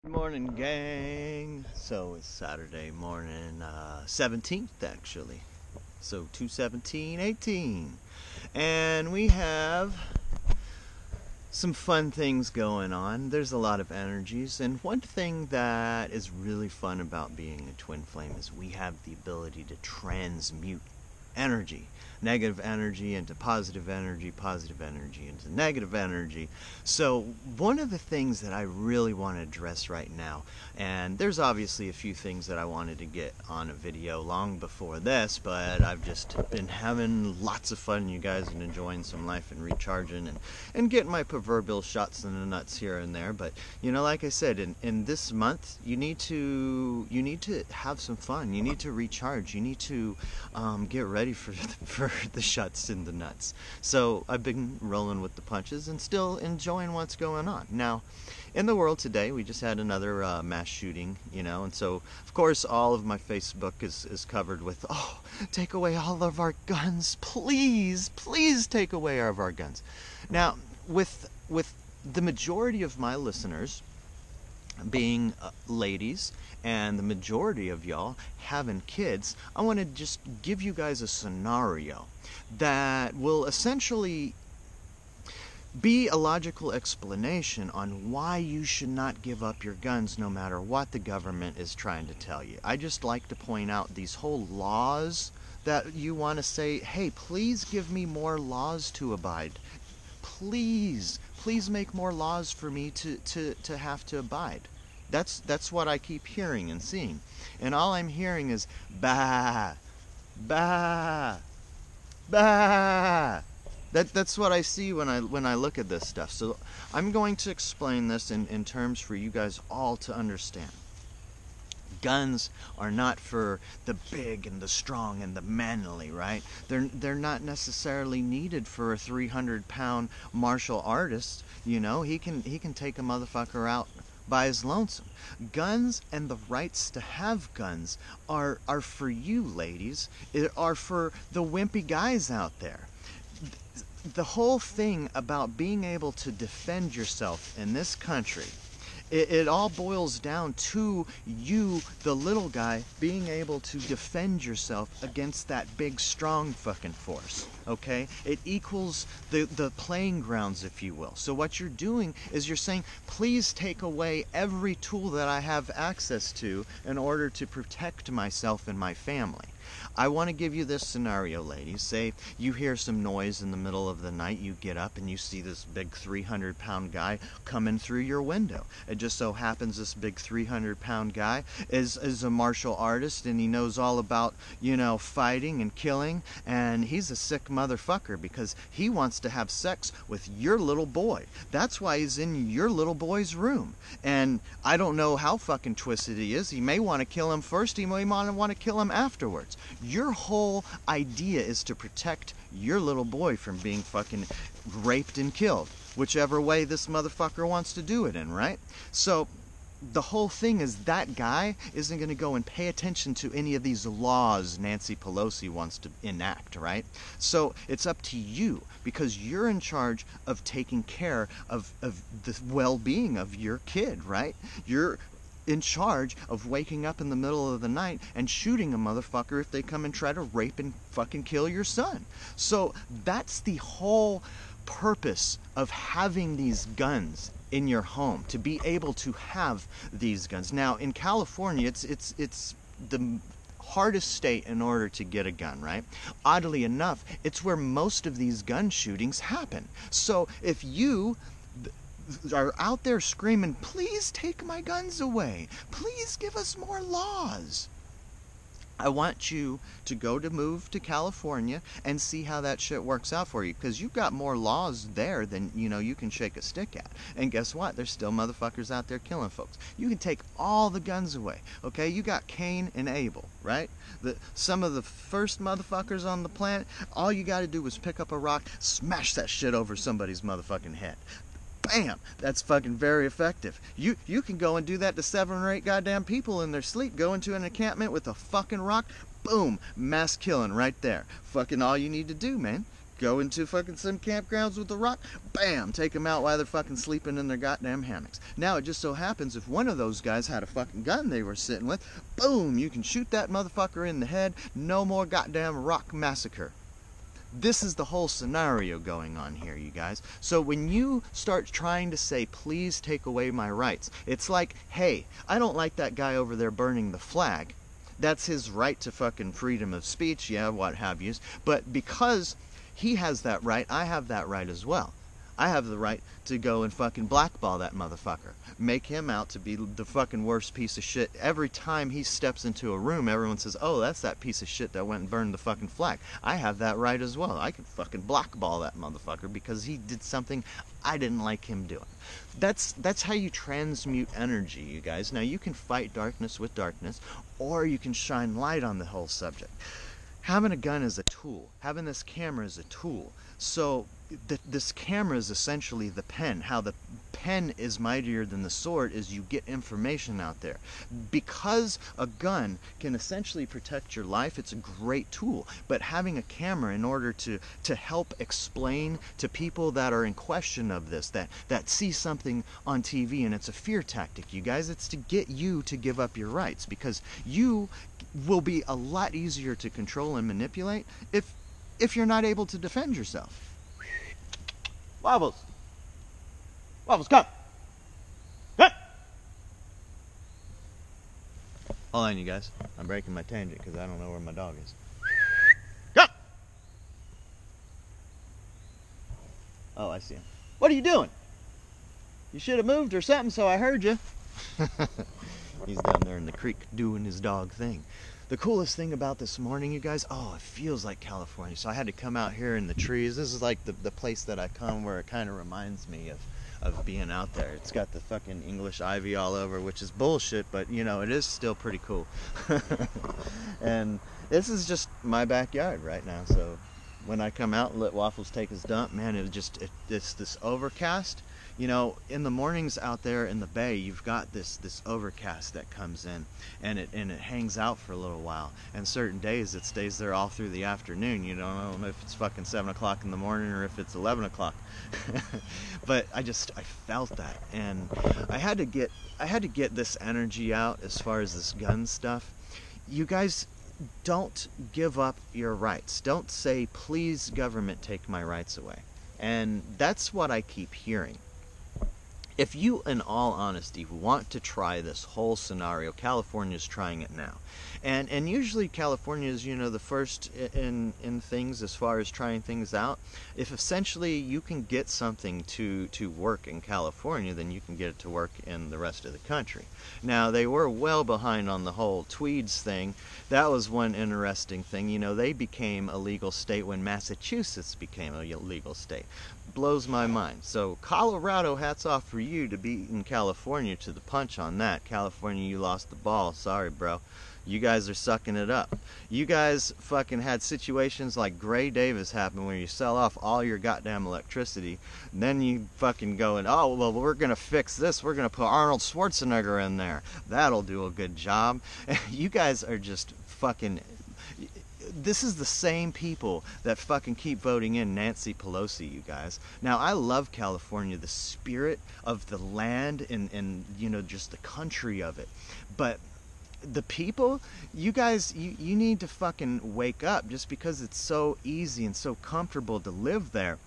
Good morning, gang. So it's Saturday morning, 17th actually. So 2/17/18. And we have some fun things going on. There's a lot of energies. And one thing that is really fun about being a twin flame is we have the ability to transmute energy. Negative energy into positive energy into negative energy. So one of the things that I really want to address right now, and there's obviously a few things that I wanted to get on a video long before this, but I've just been having lots of fun, you guys, and enjoying some life and recharging and getting my proverbial shots in the nuts here and there. But like I said, in this month you need to have some fun. You need to recharge. You need to get ready for the shots in the nuts. So I've been rolling with the punches and still enjoying what's going on. Now, in the world today, we just had another mass shooting, and so, of course, all of my Facebook is covered with, oh, take away all of our guns, please, please take away all of our guns. Now, with the majority of my listeners being ladies and the majority of y'all having kids, I want to just give you guys a scenario that will essentially be a logical explanation on why you should not give up your guns no matter what the government is trying to tell you. I just like to point out these whole laws that you want to say, hey, please give me more laws to abide. Please make more laws for me to have to abide. That's what I keep hearing and seeing. And all I'm hearing is bah, bah, bah. That's what I see when I look at this stuff. So I'm going to explain this in terms for you guys all to understand. Guns are not for the big and the strong and the manly, right? They're not necessarily needed for a 300-pound martial artist. He can take a motherfucker out by his lonesome. Guns and the rights to have guns are for you, ladies. It are for the wimpy guys out there. The whole thing about being able to defend yourself in this country, it all boils down to you, the little guy, being able to defend yourself against that big, strong fucking force, okay? It equals the playing grounds, if you will. So what you're doing is you're saying, please take away every tool that I have access to in order to protect myself and my family. I want to give you this scenario, ladies. Say you hear some noise in the middle of the night, you get up and you see this big 300-pound guy coming through your window. It just so happens this big 300-pound guy is a martial artist, and he knows all about, fighting and killing, and he's a sick motherfucker because he wants to have sex with your little boy. That's why he's in your little boy's room. And I don't know how fucking twisted he is. He may want to kill him first, he may want to kill him afterwards. Your whole idea is to protect your little boy from being fucking raped and killed, whichever way this motherfucker wants to do it in, right? So the whole thing is that guy isn't going to go and pay attention to any of these laws Nancy Pelosi wants to enact, right? So it's up to you, because you're in charge of taking care of the well-being of your kid, right? You're in charge of waking up in the middle of the night and shooting a motherfucker if they come and try to rape and fucking kill your son. So that's the whole purpose of having these guns in your home, to be able to have these guns. Now in California, it's the hardest state in order to get a gun, right? Oddly enough, it's where most of these gun shootings happen. So if you are out there screaming, please take my guns away, please give us more laws, I want you to move to California and see how that shit works out for you, because you've got more laws there than you can shake a stick at. And guess what? There's still motherfuckers out there killing folks. You can take all the guns away, okay? You got Cain and Abel, right? Some of the first motherfuckers on the planet. All you got to do is pick up a rock, smash that shit over somebody's motherfucking head. Bam! That's fucking very effective. You can go and do that to 7 or 8 goddamn people in their sleep. Go into an encampment with a fucking rock. Boom! Mass killing right there. Fucking all you need to do, man. go into fucking some campgrounds with a rock, bam, take them out while they're fucking sleeping in their goddamn hammocks. Now it just so happens if one of those guys had a fucking gun they were sitting with, boom, you can shoot that motherfucker in the head, no more goddamn rock massacre. This is the whole scenario going on here, you guys. So when you start trying to say, please take away my rights, it's like, hey, I don't like that guy over there burning the flag. That's his right to fucking freedom of speech, yeah, what have you. But because he has that right, I have that right as well. I have the right to go and fucking blackball that motherfucker. Make him out to be the fucking worst piece of shit. Every time he steps into a room, everyone says, oh, that's that piece of shit that went and burned the fucking flag. I have that right as well. I can fucking blackball that motherfucker because he did something I didn't like him doing. That's how you transmute energy, you guys. Now, you can fight darkness with darkness, or you can shine light on the whole subject. Having a gun is a tool. Having this camera is a tool. So this camera is essentially the pen. How the pen is mightier than the sword is you get information out there. Because a gun can essentially protect your life, it's a great tool. But having a camera in order to help explain to people that are in question of this, that see something on TV and it's a fear tactic, you guys, it's to get you to give up your rights, because you will be a lot easier to control and manipulate if you're not able to defend yourself. Wobbles! Wobbles, come! Come! Hold on, you guys. I'm breaking my tangent because I don't know where my dog is. Come! Oh, I see him. What are you doing? You should have moved or something so I heard you. He's down there in the creek doing his dog thing. The coolest thing about this morning, you guys, oh, it feels like California. So I had to come out here in the trees. This is like the place that I come where it kind of reminds me of being out there. It's got the fucking English ivy all over, which is bullshit, but you know, it is still pretty cool. And this is just my backyard right now. So when I come out and let Waffles take his dump, man, it's this overcast. You know, in the mornings out there in the bay, you've got this overcast that comes in, and it hangs out for a little while. And certain days it stays there all through the afternoon. You don't know if it's fucking 7 o'clock in the morning or if it's 11 o'clock. But I felt that, and I had to get this energy out as far as this gun stuff. You guys, don't give up your rights. Don't say, please government, take my rights away. And that's what I keep hearing. If you, in all honesty, want to try this whole scenario, California's trying it now. And usually California is, you know, the first in things as far as trying things out. If essentially you can get something to work in California, then you can get it to work in the rest of the country. Now, they were well behind on the whole tweeds thing. That was one interesting thing. You know, they became a legal state when Massachusetts became a legal state. Blows my mind. So Colorado, hats off for you to beating California to the punch on that. California, you lost the ball. Sorry, bro. You guys are sucking it up. You guys fucking had situations like Gray Davis happen where you sell off all your goddamn electricity. Then you fucking go and, oh, well, we're going to fix this. We're going to put Arnold Schwarzenegger in there. That'll do a good job. You guys are just fucking... This is the same people that fucking keep voting in Nancy Pelosi, you guys. Now, I love California, the spirit of the land and you know, just the country of it. But the people, you guys, you need to fucking wake up. Just because it's so easy and so comfortable to live there,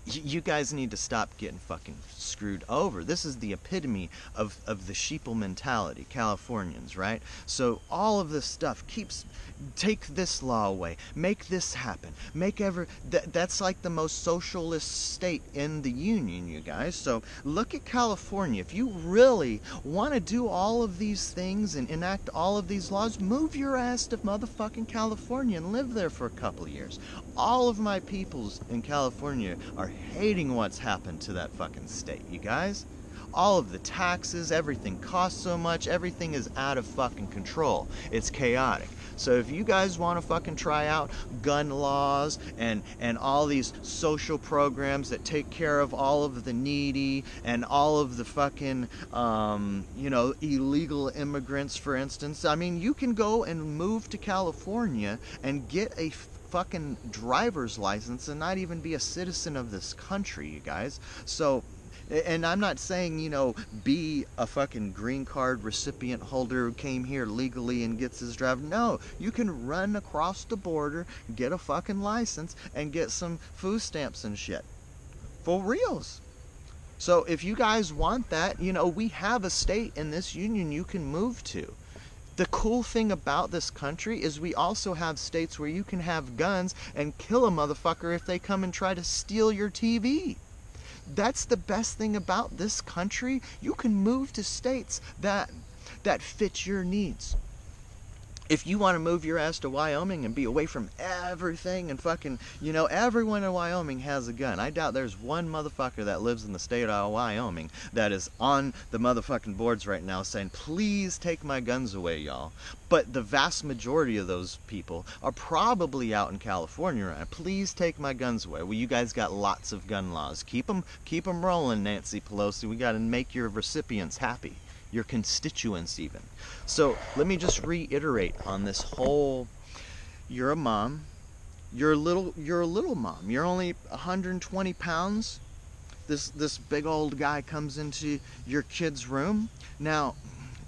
you guys need to stop getting fucking screwed over. This is the epitome of the sheeple mentality, Californians, right? So all of this stuff keeps, take this law away, make this happen, that's like the most socialist state in the union, you guys. So look at California. If you really want to do all of these things and enact all of these laws, move your ass to motherfucking California and live there for a couple of years. All of my peoples in California are hating what's happened to that fucking state, you guys. All of the taxes, everything costs so much, everything is out of fucking control. It's chaotic. So if you guys want to fucking try out gun laws and all these social programs that take care of all of the needy and all of the fucking, you know, illegal immigrants, for instance, I mean, you can go and move to California and get a fucking driver's license and not even be a citizen of this country, you guys. So, and I'm not saying, you know, be a fucking green card recipient holder who came here legally and gets his driver. No, you can run across the border, get a fucking license, and get some food stamps and shit. For reals. So if you guys want that, you know, we have a state in this union you can move to. The cool thing about this country is we also have states where you can have guns and kill a motherfucker if they come and try to steal your TV. That's the best thing about this country. You can move to states that fit your needs. If you want to move your ass to Wyoming and be away from everything and fucking, you know, everyone in Wyoming has a gun. I doubt there's one motherfucker that lives in the state of Wyoming that is on the motherfucking boards right now saying, please take my guns away, y'all. But the vast majority of those people are probably out in California right now. Please take my guns away. Well, you guys got lots of gun laws. Keep them rolling, Nancy Pelosi. We got to make your recipients happy. Your constituents even. So let me just reiterate on this whole, you're a mom, you're a little mom, you're only 120 pounds, this big old guy comes into your kid's room. Now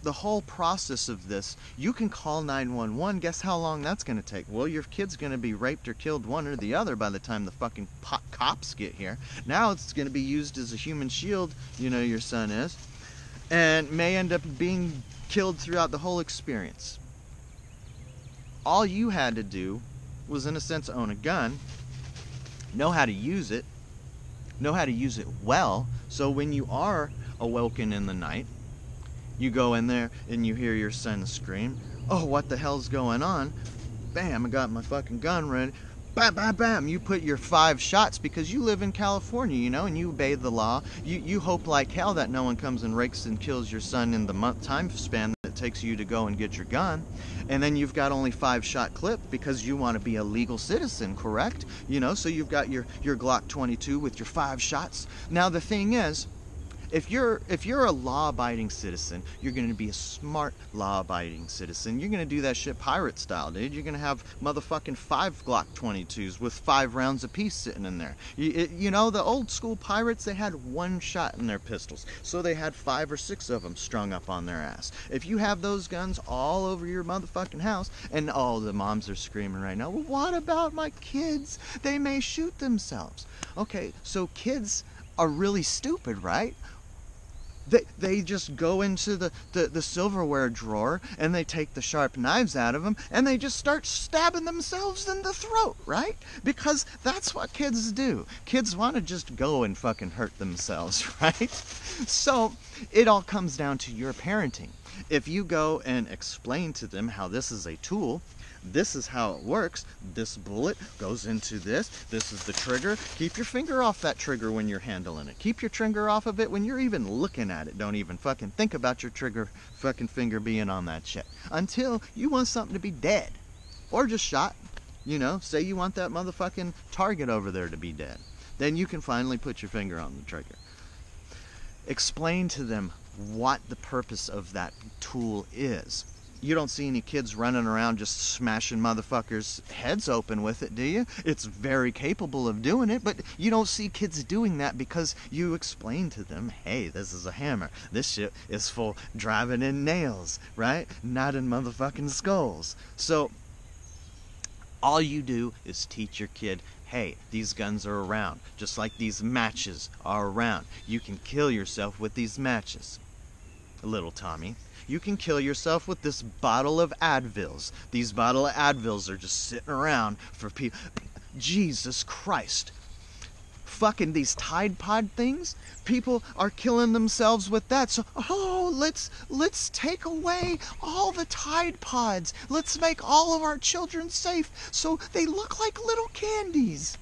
the whole process of this, you can call 911. Guess how long that's going to take? Well, your kid's going to be raped or killed, one or the other, by the time the fucking cops get here. Now it's going to be used as a human shield, you know, your son is, and may end up being killed throughout the whole experience. All you had to do was, in a sense, own a gun, know how to use it well, so when you are awoken in the night, you go in there and you hear your son scream, oh, what the hell's going on? Bam, I got my fucking gun ready. Bam, bam, bam, you put your 5 shots because you live in California, you know, and you obey the law. You hope like hell that no one comes and rakes and kills your son in the month time span that it takes you to go and get your gun. And then you've got only 5-shot clip because you want to be a legal citizen, correct? You know, so you've got your Glock 22 with your 5 shots. Now the thing is, if you're a law-abiding citizen, you're going to be a smart law-abiding citizen. You're going to do that shit pirate style, dude. You're going to have motherfucking 5 Glock 22s with 5 rounds apiece sitting in there. You know, the old school pirates, they had 1 shot in their pistols, so they had 5 or 6 of them strung up on their ass. If you have those guns all over your motherfucking house, and oh, the moms are screaming right now, well, what about my kids? They may shoot themselves. Okay, so kids are really stupid, right? They just go into the silverware drawer and they take the sharp knives out of them and they just start stabbing themselves in the throat, right? Because that's what kids do. Kids want to just go and fucking hurt themselves, right? So it all comes down to your parenting. If you go and explain to them how this is a tool, this is how it works, this bullet goes into this is the trigger. Keep your finger off that trigger when you're handling it. Keep your trigger off of it when you're even looking at it. Don't even fucking think about your trigger fucking finger being on that shit until you want something to be dead or just shot. You know, say you want that motherfucking target over there to be dead. Then you can finally put your finger on the trigger. Explain to them what the purpose of that tool is. You don't see any kids running around just smashing motherfuckers' heads open with it, do you? It's very capable of doing it, but you don't see kids doing that because you explain to them, hey, this is a hammer. This shit is for driving in nails, right? Not in motherfucking skulls. So all you do is teach your kid, hey, these guns are around, just like these matches are around. You can kill yourself with these matches, little Tommy. You can kill yourself with this bottle of Advils. These bottle of Advils are just sitting around for people. Jesus Christ. Fucking these Tide Pod things, people are killing themselves with that. So, oh, let's take away all the Tide Pods. Let's make all of our children safe so they look like little candies.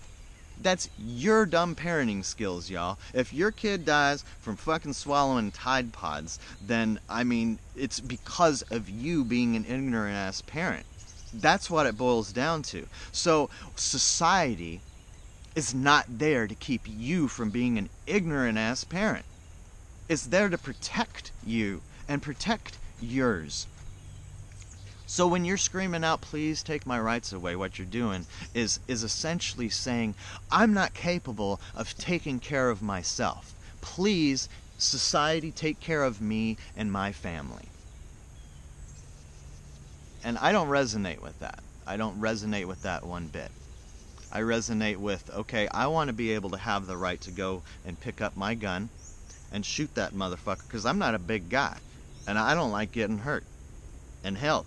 That's your dumb parenting skills, y'all. If your kid dies from fucking swallowing Tide Pods, then, I mean, it's because of you being an ignorant-ass parent. That's what it boils down to. So, society is not there to keep you from being an ignorant-ass parent. It's there to protect you and protect yours. So when you're screaming out, please take my rights away, what you're doing is essentially saying, I'm not capable of taking care of myself. Please, society, take care of me and my family. And I don't resonate with that. I don't resonate with that one bit. I resonate with, okay, I want to be able to have the right to go and pick up my gun and shoot that motherfucker, because I'm not a big guy and I don't like getting hurt. And hell,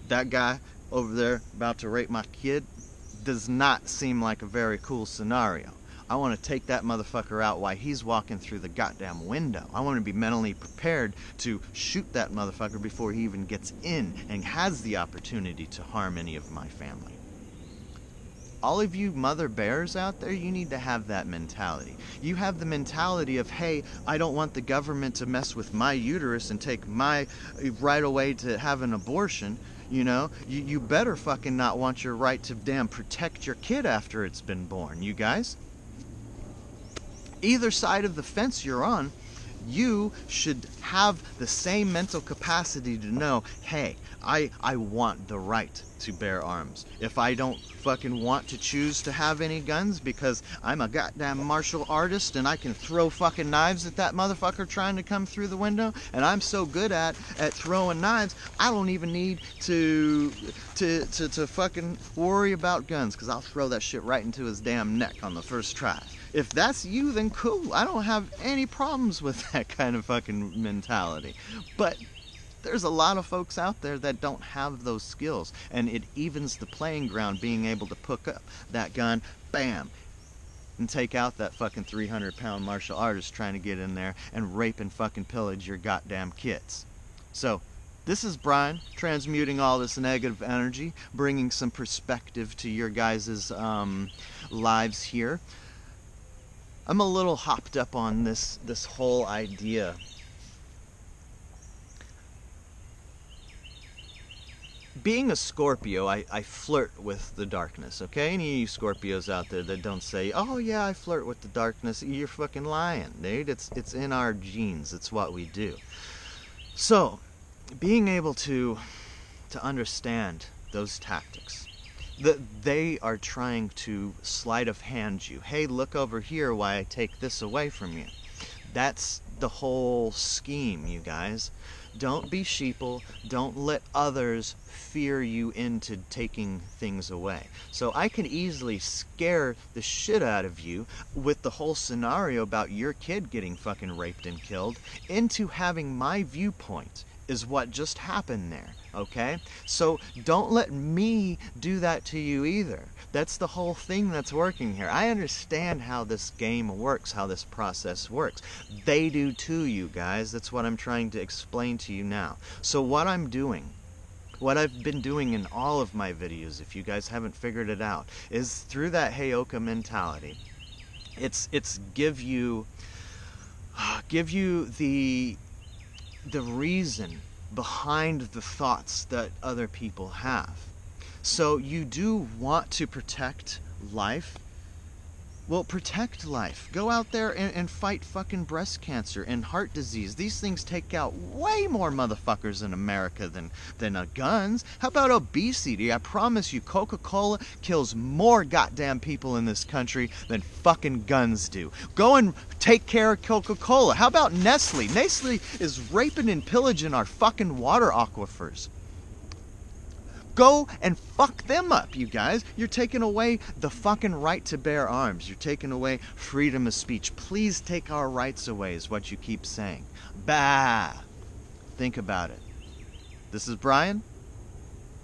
that guy over there about to rape my kid does not seem like a very cool scenario. I want to take that motherfucker out while he's walking through the goddamn window. I want to be mentally prepared to shoot that motherfucker before he even gets in and has the opportunity to harm any of my family. All of you mother bears out there, you need to have that mentality. You have the mentality of, hey, I don't want the government to mess with my uterus and take my right away to have an abortion. You know, you better fucking not want your right to damn protect your kid after it's been born, you guys. Either side of the fence you're on, you should have the same mental capacity to know, hey, I want the right to bear arms. If I don't fucking want to choose to have any guns because I'm a goddamn martial artist and I can throw fucking knives at that motherfucker trying to come through the window, and I'm so good at throwing knives, I don't even need to fucking worry about guns, because I'll throw that shit right into his damn neck on the first try. If that's you, then cool. I don't have any problems with that kind of fucking mentality. But there's a lot of folks out there that don't have those skills, and it evens the playing ground being able to pick up that gun, bam, and take out that fucking 300-pound martial artist trying to get in there and rape and fucking pillage your goddamn kids. So, this is Brian, transmuting all this negative energy, bringing some perspective to your guys' lives here. I'm a little hopped up on this whole idea. Being a Scorpio, I flirt with the darkness, okay? Any of you Scorpios out there that don't say, oh yeah, I flirt with the darkness, you're fucking lying, dude. It's in our genes. It's what we do. So, being able to understand those tactics, that they are trying to sleight of hand you. Hey, look over here while I take this away from you. That's the whole scheme, you guys. Don't be sheeple. Don't let others fear you into taking things away. So I can easily scare the shit out of you with the whole scenario about your kid getting fucking raped and killed into having my viewpoint is what just happened there, okay? So don't let me do that to you either. That's the whole thing that's working here. I understand how this game works, how this process works. They do too, you guys. That's what I'm trying to explain to you now. So what I'm doing, what I've been doing in all of my videos, if you guys haven't figured it out, is through that Heyoka mentality. It's give you the reason behind the thoughts that other people have. So you do want to protect life? Well, protect life. Go out there and fight fucking breast cancer and heart disease. These things take out way more motherfuckers in America than guns. How about obesity? I promise you, Coca-Cola kills more goddamn people in this country than fucking guns do. Go and take care of Coca-Cola. How about Nestle? Nestle is raping and pillaging our fucking water aquifers. Go and fuck them up, you guys. You're taking away the fucking right to bear arms. You're taking away freedom of speech. Please take our rights away is what you keep saying. Bah! Think about it. This is Brian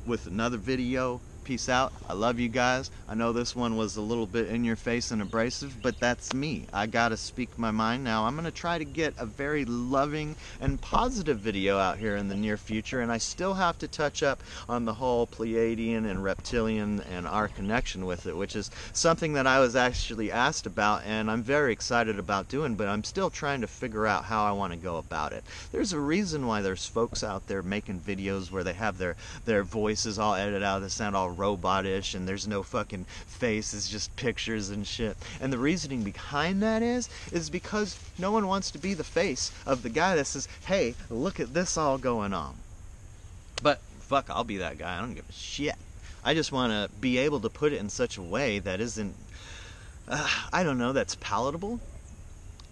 with another video. Peace out. I love you guys. I know this one was a little bit in your face and abrasive, but that's me. I gotta speak my mind now. I'm gonna try to get a very loving and positive video out here in the near future, and I still have to touch up on the whole Pleiadian and reptilian and our connection with it, which is something that I was actually asked about and I'm very excited about doing, but I'm still trying to figure out how I want to go about it. There's a reason why there's folks out there making videos where they have their voices all edited out, they sound all robotish and there's no fucking face, it's just pictures and shit. And the reasoning behind that is because no one wants to be the face of the guy that says, hey, look at this all going on. But fuck, I'll be that guy. I don't give a shit. I just want to be able to put it in such a way that isn't, I don't know, that's palatable.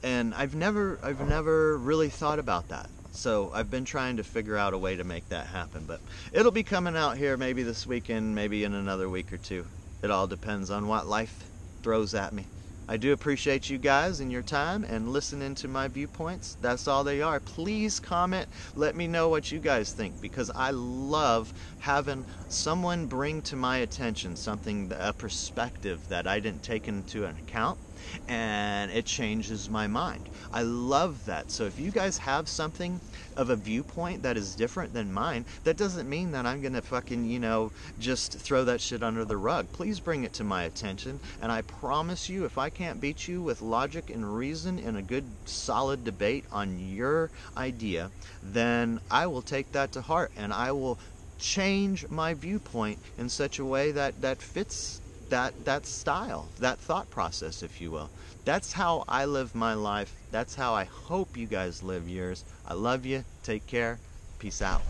And I've never really thought about that. So I've been trying to figure out a way to make that happen. But it'll be coming out here maybe this weekend, maybe in another week or two. It all depends on what life throws at me. I do appreciate you guys and your time and listening to my viewpoints. That's all they are. Please comment. Let me know what you guys think, because I love having someone bring to my attention something, a perspective that I didn't take into account, and it changes my mind. I love that. So if you guys have something of a viewpoint that is different than mine, that doesn't mean that I'm gonna fucking, you know, just throw that shit under the rug. Please bring it to my attention, and I promise you, if I can't beat you with logic and reason in a good solid debate on your idea, then I will take that to heart, and I will change my viewpoint in such a way that fits that style, that thought process, if you will. That's how I live my life. That's how I hope you guys live yours. I love you. Take care. Peace out.